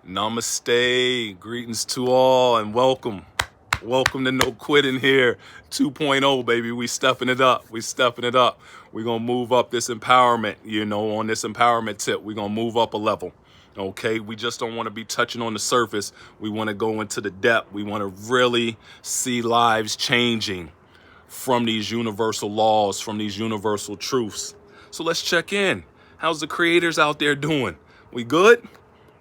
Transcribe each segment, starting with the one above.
Namaste, greetings to all, and welcome. Welcome to No Quitting here, 2.0, baby. We stepping it up. We're going to move up this empowerment, on this empowerment tip. We're going to move up a level, okay? We just don't want to be touching on the surface. We want to go into the depth. We want to really see lives changing from these universal laws, from these universal truths. So let's check in. How's the creators out there doing? We good?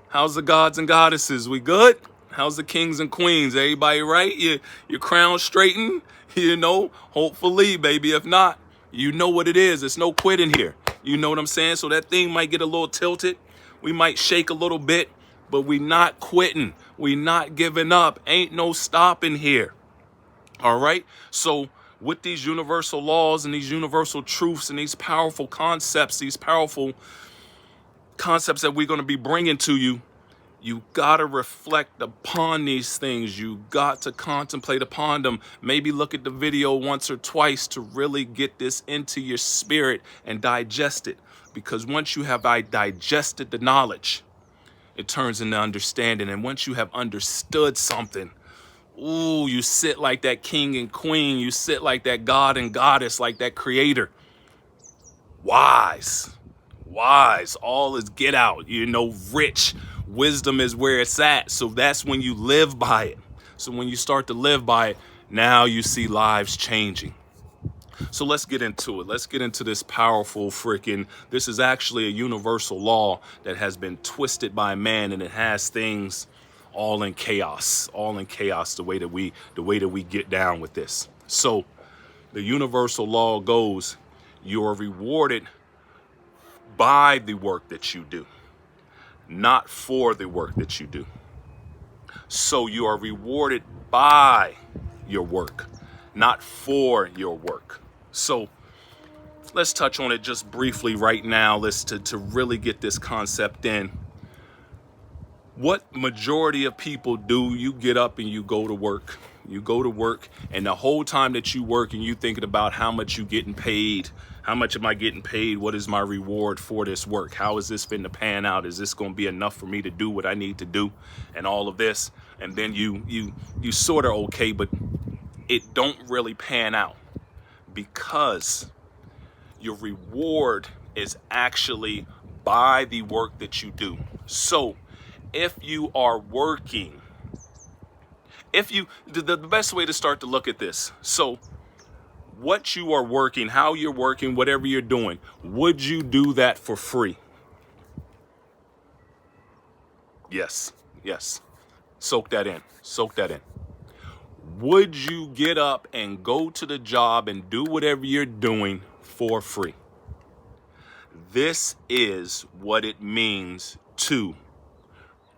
How's the gods and goddesses? We good? How's the kings and queens? Everybody right? Your crown straightened? Hopefully, baby. If not, you know what it is. It's no quitting here. You know what I'm saying? So that thing might get a little tilted. We might shake a little bit, but we not quitting. We not giving up. Ain't no stopping here. All right? So with these universal laws and these universal truths and these powerful concepts that we're going to be bringing to you, you got to reflect upon these things. You got to contemplate upon them. Maybe look at the video once or twice to really get this into your spirit and digest it. Because once you have digested the knowledge, it turns into understanding. And once you have understood something, ooh, you sit like that king and queen. You sit like that god and goddess, like that creator. Wise. All is get out, rich. Wisdom is where it's at. So that's when you live by it. So when you start to live by it, now you see lives changing. So let's get into it. Let's get into this powerful this is actually a universal law that has been twisted by man, and it has things all in chaos, the way that we get down with this. So the universal law goes, you are rewarded by the work that you do, not for the work that you do. So you are rewarded by your work, not for your work. So let's touch on it just briefly right now. Let's to really get this concept in. What majority of people do, you get up and you go to work. You go to work, and the whole time that you work and you thinking about how much you getting paid, how much am I getting paid? What is my reward for this work? How is this finna pan out? Is this gonna be enough for me to do what I need to do and all of this? And then you sort of okay, but it don't really pan out because your reward is actually by the work that you do. So if you are working, the best way to start to look at this, so what you are working, how you're working, whatever you're doing, would you do that for free? Yes. Soak that in. Would you get up and go to the job and do whatever you're doing for free? This is what it means to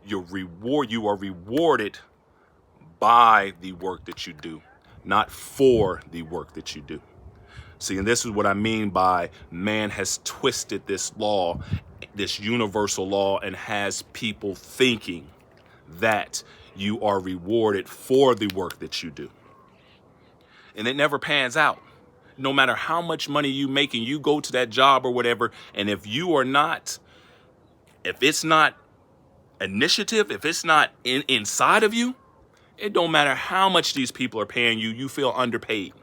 your reward. You are rewarded by the work that you do, not for the work that you do. See, and this is what I mean by man has twisted this law, this universal law, and has people thinking that you are rewarded for the work that you do. And it never pans out. No matter how much money you make and you go to that job or whatever, and if it's not initiative, if it's not inside of you, it don't matter how much these people are paying you, you feel underpaid.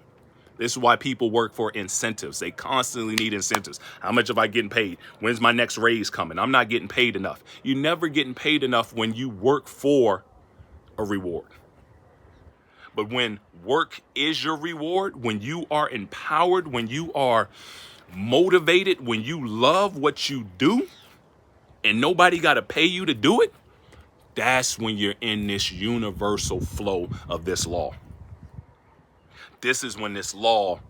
This is why people work for incentives. They constantly need incentives. How much am I getting paid? When's my next raise coming? I'm not getting paid enough. You're never getting paid enough when you work for a reward. But when work is your reward, when you are empowered, when you are motivated, when you love what you do and nobody got to pay you to do it, that's when you're in this universal flow of this law. This is when this law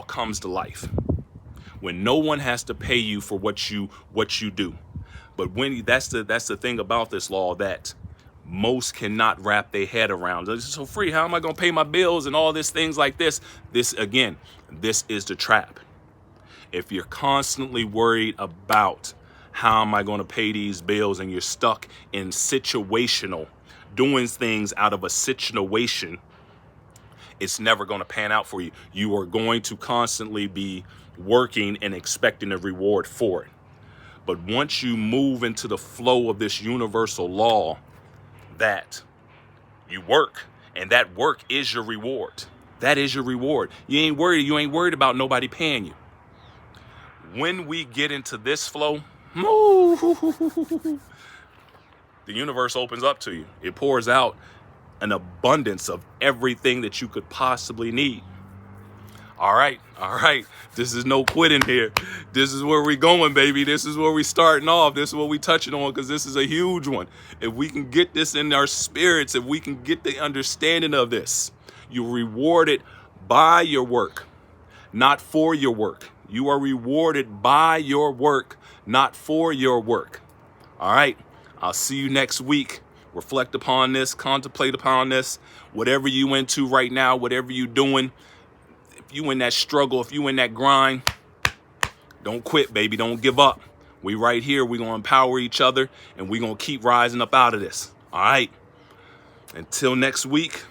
comes to life. When no one has to pay you for what you do. But when that's the thing about this law that most cannot wrap their head around. It's so free. How am I going to pay my bills and all these things like this? This is the trap. If you're constantly worried about how am I going to pay these bills, and you're stuck in situational, doing things out of a situation, it's never going to pan out for you. You are going to constantly be working and expecting a reward for it. But once you move into the flow of this universal law that you work, and that work is your reward. That is your reward. You ain't worried about nobody paying you. When we get into this flow, the universe opens up to you. It pours out an abundance of everything that you could possibly need. All right. This is no quitting here. This is where we going, baby. This is where we starting off. This is what we touching on, because this is a huge one. If we can get this in our spirits, if we can get the understanding of this, you're rewarded by your work, not for your work. You are rewarded by your work, not for your work. All right. I'll see you next week. Reflect upon this, contemplate upon this, whatever you into right now, whatever you doing. If you in that struggle, if you in that grind, don't quit, baby. Don't give up. We right here. We're going to empower each other, and we're going to keep rising up out of this. All right. Until next week,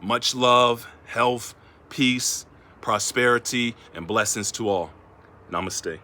much love, health, peace, prosperity, and blessings to all. Namaste.